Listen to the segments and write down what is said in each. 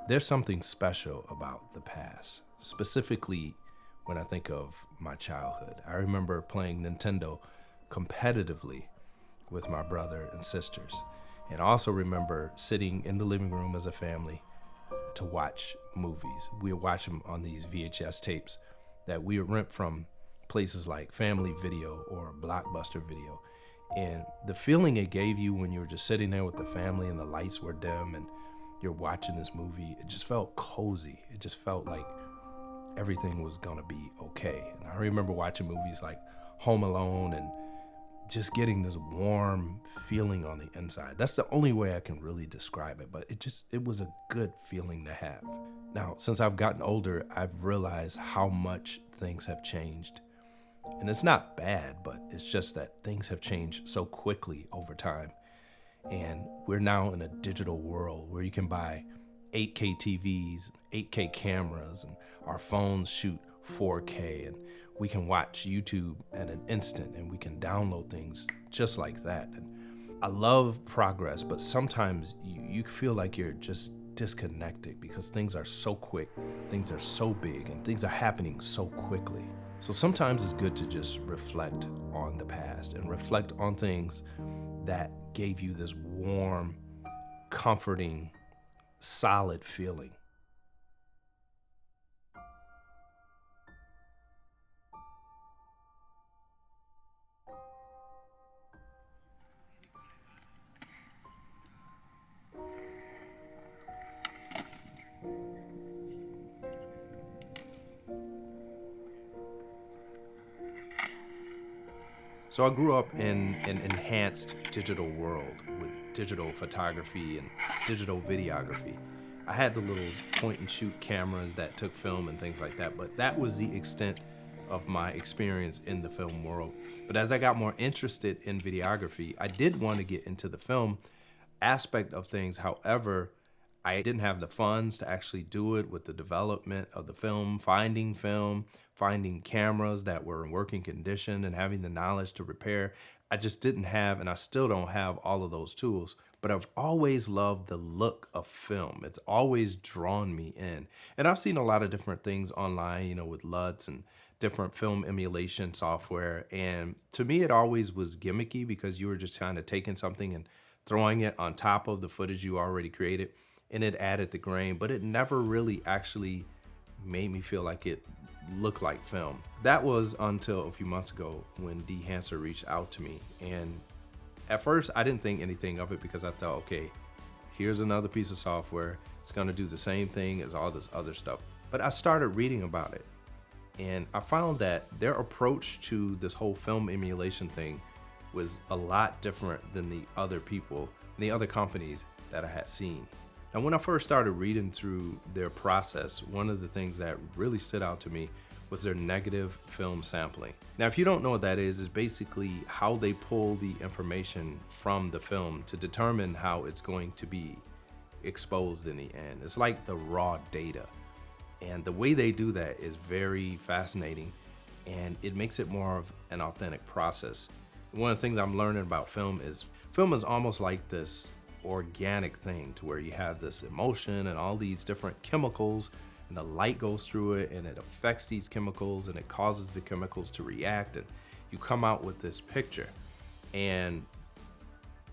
There's something special about the past, specifically when I think of my childhood. I remember playing Nintendo competitively with my brother and sisters, and I also remember sitting in the living room as a family to watch movies. We would watch them on these VHS tapes that we would rent from places like Family Video or Blockbuster Video. And the feeling it gave you when you were just sitting there with the family and the lights were dim and you're watching this movie, it just felt cozy. It just felt like everything was gonna be okay. And I remember watching movies like Home Alone and just getting this warm feeling on the inside. That's the only way I can really describe it, but it was a good feeling to have. Now, since I've gotten older, I've realized how much things have changed. And it's not bad, but it's just that things have changed so quickly over time. And we're now in a digital world where you can buy 8K TVs, 8K cameras, and our phones shoot 4K, and we can watch YouTube at an instant, and we can download things just like that. And I love progress, but sometimes you feel like you're just disconnected because things are so quick, things are so big, and things are happening so quickly. So sometimes it's good to just reflect on the past and reflect on things that gave you this warm, comforting, solid feeling. So I grew up in an enhanced digital world with digital photography and digital videography. I had the little point and shoot cameras that took film and things like that, but that was the extent of my experience in the film world. But as I got more interested in videography, I did want to get into the film aspect of things. However, I didn't have the funds to actually do it with the development of the film, finding cameras that were in working condition and having the knowledge to repair. I just didn't have, and I still don't have all of those tools, but I've always loved the look of film. It's always drawn me in. And I've seen a lot of different things online, with LUTs and different film emulation software. And to me, it always was gimmicky because you were just kind of taking something and throwing it on top of the footage you already created, and it added the grain, but it never really actually made me feel like it looked like film. That was until a few months ago when DeHancer reached out to me. And at first I didn't think anything of it because I thought, okay, here's another piece of software. It's gonna do the same thing as all this other stuff. But I started reading about it, and I found that their approach to this whole film emulation thing was a lot different than the other people and the other companies that I had seen. And when I first started reading through their process, one of the things that really stood out to me was their negative film sampling. Now, if you don't know what that is basically how they pull the information from the film to determine how it's going to be exposed in the end. It's like the raw data. And the way they do that is very fascinating, and it makes it more of an authentic process. One of the things I'm learning about film is almost like this organic thing to where you have this emotion and all these different chemicals, and the light goes through it and it affects these chemicals and it causes the chemicals to react, and you come out with this picture. And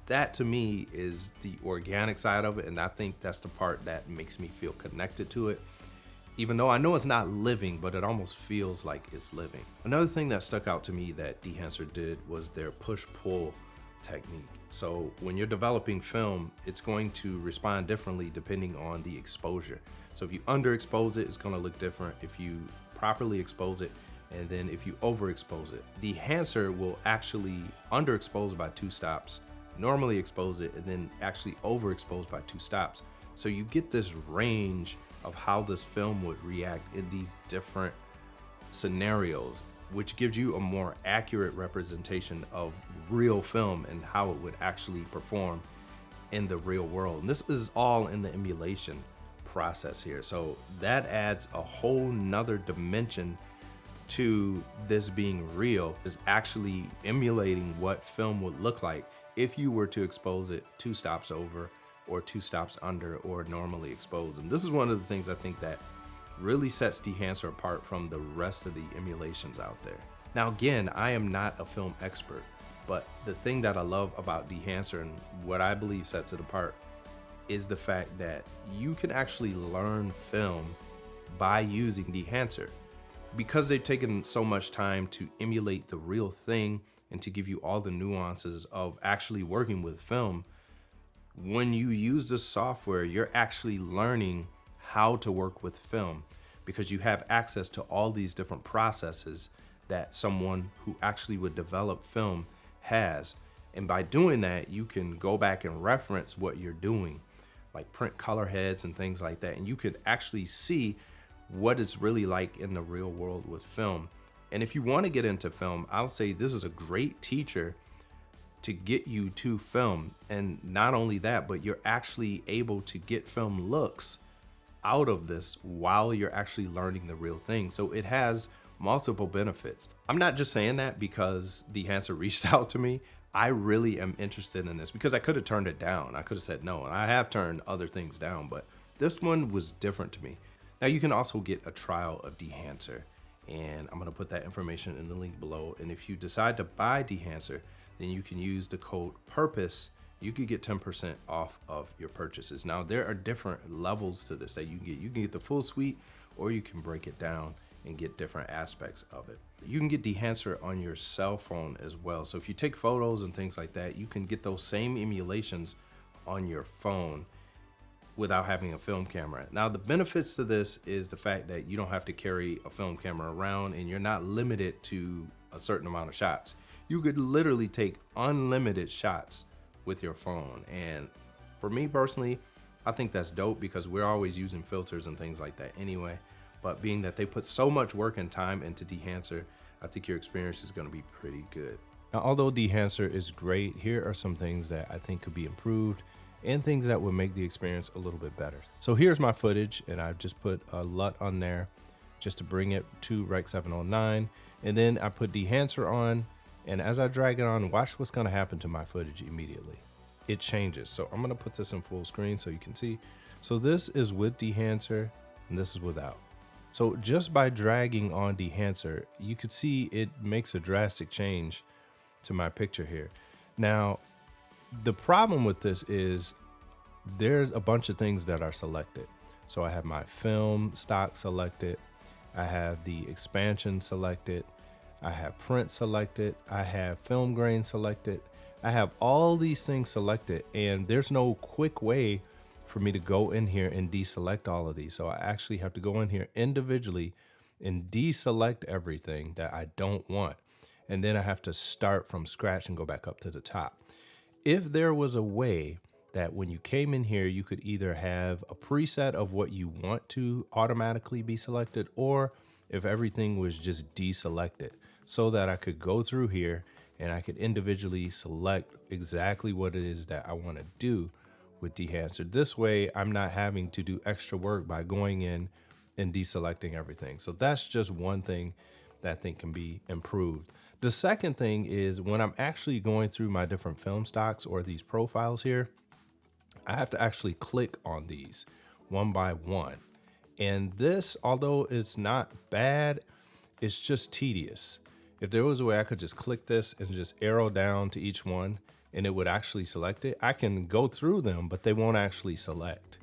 that to me is the organic side of it, and I think that's the part that makes me feel connected to it. Even though I know it's not living, but it almost feels like it's living. Another thing that stuck out to me that DeHancer did was their push-pull technique. So when you're developing film, it's going to respond differently depending on the exposure. So if you underexpose it, it's going to look different. If you properly expose it, and then if you overexpose it, DeHancer will actually underexpose by 2 stops, normally expose it, and then actually overexpose by 2 stops. So you get this range of how this film would react in these different scenarios, which gives you a more accurate representation of real film and how it would actually perform in the real world. And this is all in the emulation process here. So that adds a whole nother dimension to this being real, is actually emulating what film would look like if you were to expose it 2 stops over or 2 stops under or normally exposed. And this is one of the things I think that really sets DeHancer apart from the rest of the emulations out there. Now again, I am not a film expert, but the thing that I love about DeHancer and what I believe sets it apart is the fact that you can actually learn film by using DeHancer. Because they've taken so much time to emulate the real thing and to give you all the nuances of actually working with film, when you use this software, you're actually learning how to work with film because you have access to all these different processes that someone who actually would develop film has. And by doing that, you can go back and reference what you're doing, like print color heads and things like that. And you could actually see what it's really like in the real world with film. And if you want to get into film, I'll say this is a great teacher to get you to film. And not only that, but you're actually able to get film looks out of this while you're actually learning the real thing. So it has multiple benefits. I'm not just saying that because DeHancer reached out to me. I really am interested in this because I could have turned it down. I could have said no, and I have turned other things down, but this one was different to me. Now you can also get a trial of DeHancer, and I'm gonna put that information in the link below. And if you decide to buy DeHancer, then you can use the code PURPOSE. You could get 10% off of your purchases. Now there are different levels to this that you can get. You can get the full suite, or you can break it down and get different aspects of it. You can get DeHancer on your cell phone as well. So if you take photos and things like that, you can get those same emulations on your phone without having a film camera. Now the benefits to this is the fact that you don't have to carry a film camera around and you're not limited to a certain amount of shots. You could literally take unlimited shots with your phone. And for me personally, I think that's dope because we're always using filters and things like that anyway. But being that they put so much work and time into DeHancer, I think your experience is gonna be pretty good. Now, although DeHancer is great, here are some things that I think could be improved and things that would make the experience a little bit better. So here's my footage, and I've just put a LUT on there just to bring it to Rec 709. And then I put DeHancer on, and as I drag it on, watch what's gonna happen to my footage immediately. It changes. So I'm gonna put this in full screen so you can see. So this is with DeHancer, and this is without. So just by dragging on DeHancer, you could see it makes a drastic change to my picture here. Now, the problem with this is there's a bunch of things that are selected. So I have my film stock selected. I have the expansion selected. I have print selected. I have film grain selected. I have all these things selected, and there's no quick way for me to go in here and deselect all of these. So I actually have to go in here individually and deselect everything that I don't want. And then I have to start from scratch and go back up to the top. If there was a way that when you came in here, you could either have a preset of what you want to automatically be selected, or if everything was just deselected, so that I could go through here and I could individually select exactly what it is that I want to do with DeHancer. This way, I'm not having to do extra work by going in and deselecting everything. So that's just one thing that I think can be improved. The second thing is when I'm actually going through my different film stocks or these profiles here, I have to actually click on these one by one. And this, although it's not bad, it's just tedious. If there was a way I could just click this and just arrow down to each one and it would actually select it, I can go through them, but they won't actually select.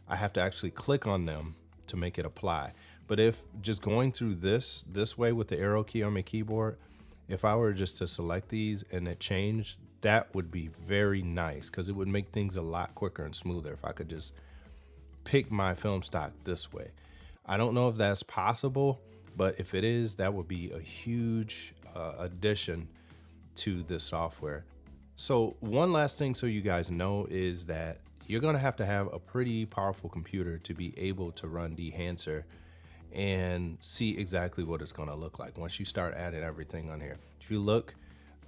I have to actually click on them to make it apply. But if just going through this way with the arrow key on my keyboard, if I were just to select these and it changed, that would be very nice because it would make things a lot quicker and smoother if I could just pick my film stock this way. I don't know if that's possible, but if it is, that would be a huge addition to this software. So one last thing so you guys know is that you're gonna have to have a pretty powerful computer to be able to run DeHancer and see exactly what it's gonna look like once you start adding everything on here. If you look,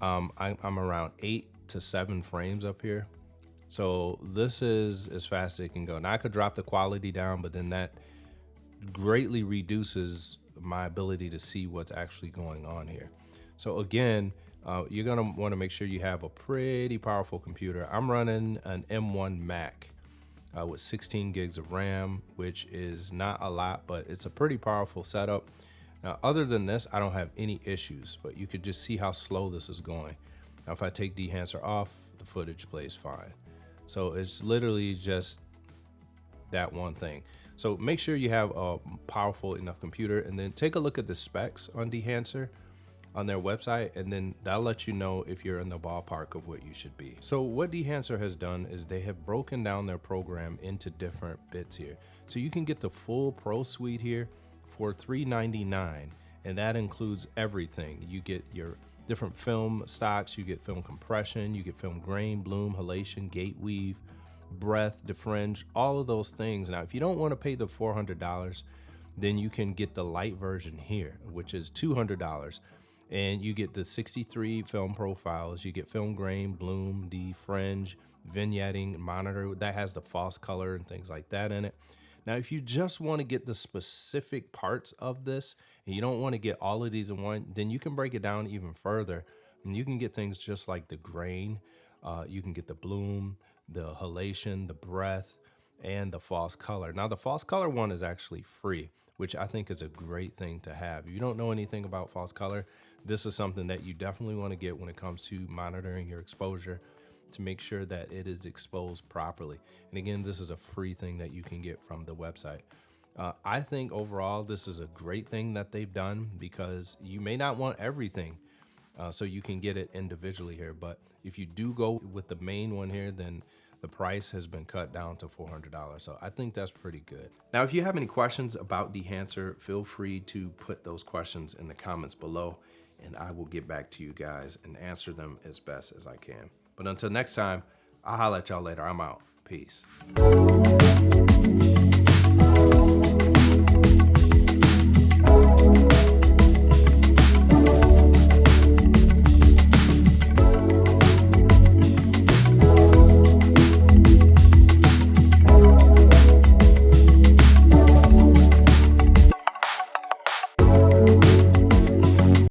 I'm around 8 to 7 frames up here. So this is as fast as it can go. Now I could drop the quality down, but then that greatly reduces my ability to see what's actually going on here. So again, you're gonna want to make sure you have a pretty powerful computer. I'm running an M1 Mac with 16 gigs of RAM, which is not a lot, but it's a pretty powerful setup. Now, other than this, I don't have any issues, but you could just see how slow this is going. Now, if I take DeHancer off, the footage plays fine. So it's literally just that one thing. So make sure you have a powerful enough computer, and then take a look at the specs on DeHancer on their website, and then that'll let you know if you're in the ballpark of what you should be. So what DeHancer has done is they have broken down their program into different bits here. So you can get the full Pro Suite here for $399, and that includes everything. You get your different film stocks, you get film compression, you get film grain, bloom, halation, gate weave, breath, defringe, all of those things. Now, if you don't want to pay the $400, then you can get the light version here, which is $200. And you get the 63 film profiles, you get film grain, bloom, defringe, vignetting, monitor that has the false color and things like that in it. Now, if you just want to get the specific parts of this and you don't want to get all of these in one, then you can break it down even further, and you can get things just like the grain, you can get the bloom, the halation, the breath, and the false color. Now, the false color one is actually free, which I think is a great thing to have. If you don't know anything about false color, this is something that you definitely want to get when it comes to monitoring your exposure, to make sure that it is exposed properly. And again, this is a free thing that you can get from the website. I think overall, this is a great thing that they've done, because you may not want everything, so you can get it individually here. But if you do go with the main one here, then the price has been cut down to $400. So I think that's pretty good. Now, if you have any questions about DeHancer, feel free to put those questions in the comments below, and I will get back to you guys and answer them as best as I can. But until next time, I'll holler at y'all later. I'm out. Peace.